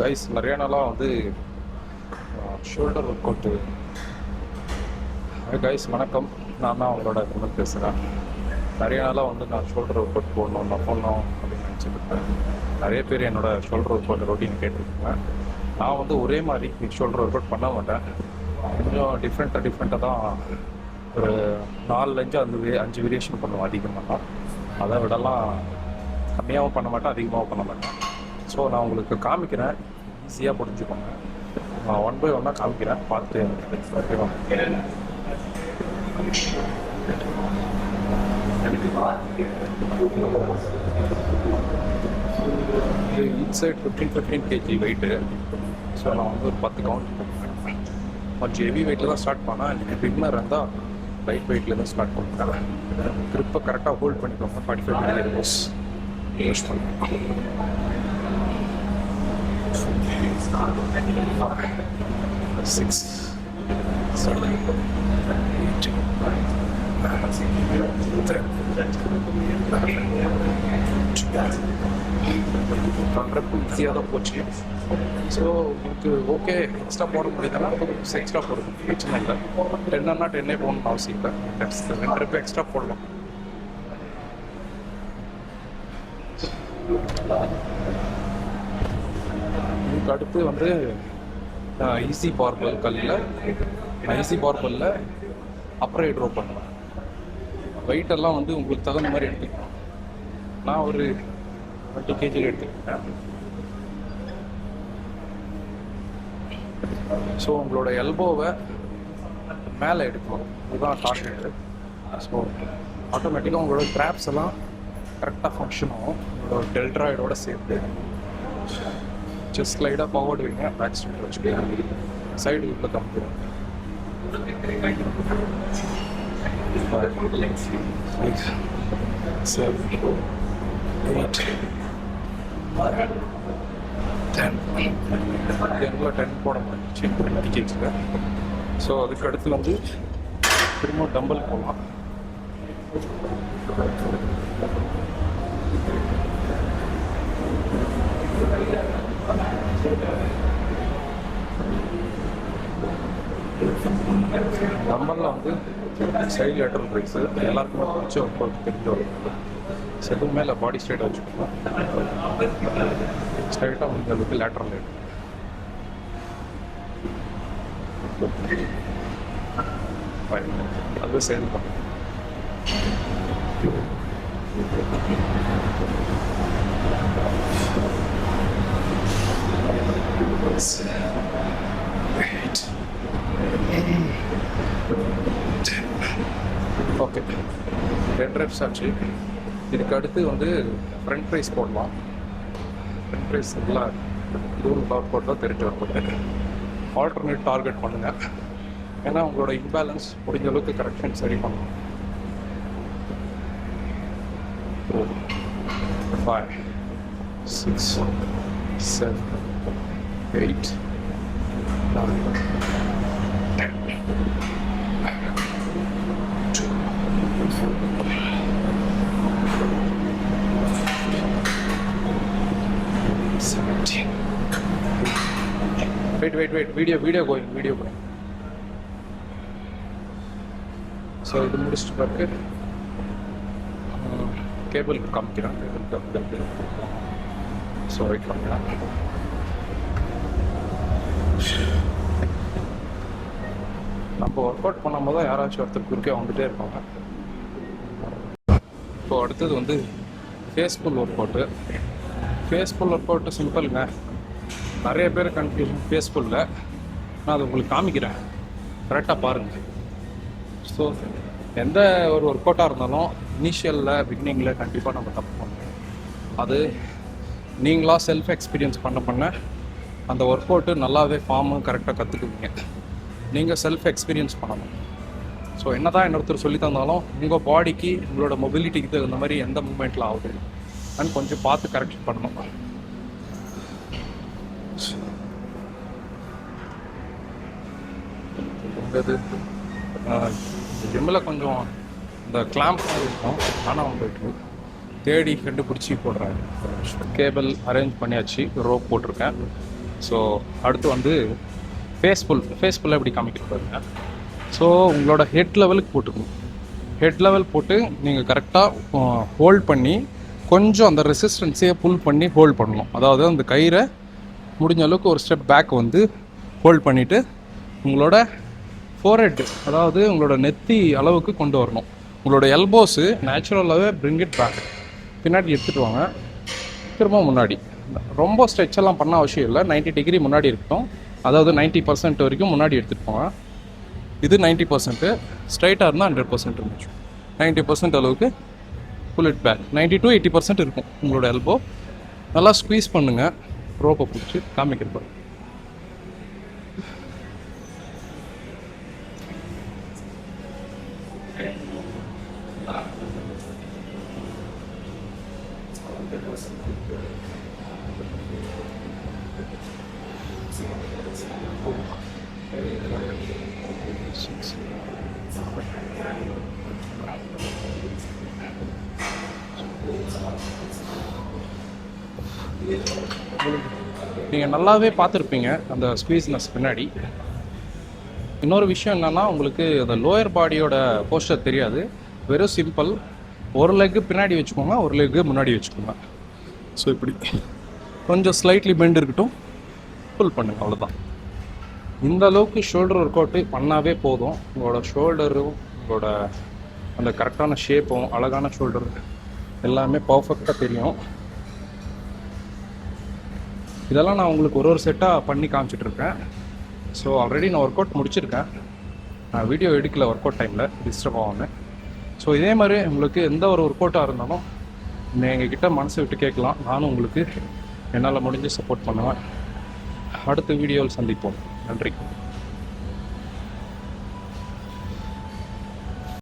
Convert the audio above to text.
Guys நிறைய நாளாக வந்து ஷோல்டர் ஒர்க் அவுட்டு. கைஸ் வணக்கம், நான் தான் அவங்களோட தமிழ் பேசுகிறேன். நிறைய நாளாக வந்து நான் ஷோல்டர் ஒர்க் அவுட் போடணும் அப்படின்னு நினச்சிருக்கேன். நிறைய பேர் என்னோடய ஷோல்டர் ஒர்க் அவுட் ரொட்டீன் கேட்டிருக்கேங்க. நான் வந்து ஒரே மாதிரி ஷோல்டர் ஒர்க் அவுட் பண்ண மாட்டேன். கொஞ்சம் டிஃப்ரெண்ட்டாக தான் ஒரு 4-5 வேரியேஷன் பண்ணுவேன். அதிகமாக அதை விடலாம் கம்மியாகவும் பண்ண மாட்டேன், அதிகமாகவும் பண்ண மாட்டேன். ஸோ நான் உங்களுக்கு காமிக்கிறேன், ஈஸியாக புரிஞ்சுக்கோங்க. நான் 1 by 1 காமிக்கிறேன், பார்த்து ஓகேவா? இது இன்சைட் 15 kg வெயிட்டு. ஸோ நான் வந்து ஒரு 10 கவுண்ட் பண்ணுறேன். கொஞ்சம் ஹெவி வெயிட்டில் தான் ஸ்டார்ட் பண்ணேன். எனக்கு பிகினர் இருந்தால் லைட் வெயிட்டில் தான் ஸ்டார்ட் பண்ணுறேன். க்ரிப்பை கரெக்டாக ஹோல்ட் பண்ணிக்கோங்க. 45 minutes யூஸ் பண்ணுறேன். 6, 7, 8, 10, 12 ஈஸியாக தான் போச்சு. ஸோ உங்களுக்கு ஓகே எக்ஸ்ட்ரா போட முடியுதுன்னா எக்ஸ்ட்ரா போடுறது பிரச்சனை இல்லை. 10 போடணும்னு அவசியம் இல்லை. 2 ரெப்பு எக்ஸ்ட்ரா போடலாம். இதுக்கு அடுத்து வந்து ஈஸி பார்பல் கல்லில் ஈஸி பார்பலில் அப்புறம் ட்ரோ பண்ணுவேன். வெயிட்டெல்லாம் வந்து உங்களுக்கு தகுந்த மாதிரி எடுத்துக்கலாம். நான் ஒரு 20 kg எடுத்துக்கிட்டேன். ஸோ உங்களோட எல்போவை மேலே எடுக்கணும், இதுதான் டார்கெட்டு. ஸோ ஆட்டோமேட்டிக்காக உங்களோட ட்ராப்ஸ் எல்லாம் கரெக்டாக ஃபங்க்ஷன் ஆகும். உங்களோட டெல்ட்ராய்டோட சேர்த்து ஜஸ்ட் ஸ்லைடாக பவர்டு வைங்க. பேக் ஸ்ட்ரைட் வச்சுக்கோங்க. சைடு வீட்டில் கம்பிடும். 5, 6, 7, 8, 10. 10 போட முடிஞ்சிச்சு 20 kg. ஸோ அதுக்கு அடுத்து வந்து திரும்ப டம்பல் போகலாம். டம்பலில் வந்து சைடு லேட்டரல் ரைஸ் எல்லாருக்குமே கொஞ்சம் ஒர்க் தெரிஞ்ச ஒர்க். செதுக்கு மேலே பாடி ஸ்ட்ரைட்டாக வச்சுக்கோங்க. ஸ்ட்ரைட்டாக முடிஞ்ச அளவுக்கு லேட்டரல் ரைட். அது சேர்ந்து பண்ணுங்க. ஓகே, 2 reps ஆச்சு. இதுக்கு அடுத்து வந்து ஃப்ரண்ட் ப்ரைஸ் போடலாம். ஃப்ரண்ட் ப்ரைஸ் எல்லாம் இதுவும் ஒர்க் அவுட் தான் தெரிஞ்ச ஒர்க் அவுட். ஆல்டர்னேட் டார்கெட் பண்ணுங்கள். ஏன்னா உங்களோட இம்பேலன்ஸ் முடிஞ்ச அளவுக்கு கரெக்ஷன் சரி பண்ணணும். 5, 6, 7, 8, 9, 10, 17. Wait. Video going. ஸோ இது முடிச்சுட்டு பிறகு கேபிளுக்கு காமிக்கிறேன். ஸோ வெயிட் பண்ணுறேன். நம்ம ஒர்க் அவுட் பண்ணும்போது தான் யாராச்சும் ஒருத்தர் குறுக்கே வந்துகிட்டே இருப்பாங்க. இப்போ அடுத்தது வந்து face pull work out. Face pull work out சிம்பிளுங்க. நிறைய பேர் கன்ஃபியூஷன் ஃபேஸ்புல்லில். நான் அதை உங்களுக்கு காமிக்கிறேன், கரெக்டாக பாருங்கள். ஸோ எந்த ஒரு ஒர்க் அவுட்டாக இருந்தாலும் இனிஷியலில் பிகினிங்கில் கண்டிப்பாக நம்ம தப்பு பண்ணணும். அது நீங்களாக செல்ஃப் எக்ஸ்பீரியன்ஸ் பண்ண அந்த ஒர்க் அவுட்டு நல்லாவே ஃபார்மும் கரெக்டாக கற்றுக்குவீங்க. நீங்கள் செல்ஃப் எக்ஸ்பீரியன்ஸ் பண்ணணும். ஸோ என்ன தான் இன்னொருத்தர் சொல்லி தந்தாலும் உங்கள் பாடிக்கு உங்களோட மொபிலிட்டிக்கு தகுந்த மாதிரி எந்த மூமெண்ட்டில் ஆகுது அண்ட் கொஞ்சம் பார்த்து கரெக்ஷன் பண்ணணும். உங்களது ஜிம்மில் கொஞ்சம் இந்த கிளாம்ப் இருக்கும், ஆனால் போயிட்டு தேடி கண்டுபிடிச்சி போடுறாங்க. கேபிள் அரேஞ்ச் பண்ணியாச்சு, ரோப் போட்டிருக்கேன். ஸோ அடுத்து வந்து ஃபேஸ் புல் எப்படி காமிக்கிட்டு பாருங்க. ஸோ உங்களோட ஹெட் லெவலுக்கு போட்டுக்கணும். ஹெட் லெவல் போட்டு நீங்கள் கரெக்டாக ஹோல்ட் பண்ணி கொஞ்சம் அந்த ரெசிஸ்டன்ஸையே புல் பண்ணி ஹோல்ட் பண்ணணும். அதாவது அந்த கயிறை முடிஞ்ச அளவுக்கு ஒரு ஸ்டெப் பேக் வந்து ஹோல்ட் பண்ணிவிட்டு உங்களோட ஃபோர்ஹெட், அதாவது உங்களோட நெத்தி அளவுக்கு கொண்டு வரணும். உங்களோட எல்போஸு நேச்சுரலாகவே பிரிங் இட் பேக், பின்னாடி எடுத்துகிட்டு வாங்க, திரும்ப முன்னாடி. ரொம்ப ஸ்ட்ரெச் எல்லாம் பண்ண அவசியம் இல்லை. 90 டிகிரி முன்னாடி இருக்கட்டும், அதாவது 90% வரைக்கும் முன்னாடி எடுத்துகிட்டு போங்க. இது 90%, ஸ்ட்ரைட்டாக இருந்தால் 100% இருந்துச்சு. 90% அளவுக்கு புல் இட் பேக். 90 to 80% இருக்கும் உங்களோட எல்போ. நல்லா ஸ்குவீஸ் பண்ணுங்கள், ரோப்பை பிடிச்சி காமிக்கிறப்ப. நீங்கள் நல்லாவே பார்த்துருப்பீங்க அந்த ஸ்குவீஸ்னஸ் பின்னாடி. இன்னொரு விஷயம் என்னென்னா, உங்களுக்கு அந்த லோயர் பாடியோட போஸ்டர் தெரியாது. வெறும் சிம்பிள், ஒரு லெக்கு பின்னாடி வச்சுக்கோங்க, ஒரு லெக்கு முன்னாடி வச்சுக்கோங்க. ஸோ இப்படி கொஞ்சம் ஸ்லைட்லி பெண்ட் இருக்கட்டும், புல் பண்ணுங்கள், அவ்வளோதான். இந்த அளவுக்கு ஷோல்டர் ஒர்க் அவுட்டு பண்ணாவே போதும். உங்களோட ஷோல்டரும் உங்களோட அந்த கரெக்டான ஷேப்பும் அழகான ஷோல்டர் எல்லாமே பர்ஃபெக்டாக தெரியும். இதெல்லாம் நான் உங்களுக்கு ஒரு செட்டாக பண்ணி காமிச்சிட்ருக்கேன். ஸோ ஆல்ரெடி நான் ஒர்க் அவுட் முடிச்சிருக்கேன். நான் வீடியோ எடுக்கல ஒர்க் அவுட் டைமில், டிஸ்டர்ப் ஆகாமல். ஸோ இதே மாதிரி உங்களுக்கு எந்த ஒரு ஒர்க் அவுட்டாக இருந்தாலும் எங்ககிட்ட மனசை விட்டு கேட்கலாம். நானும் உங்களுக்கு என்னால் முடிஞ்சு சப்போர்ட் பண்ணுவேன். அடுத்த வீடியோவில் சந்திப்போம். நன்றி.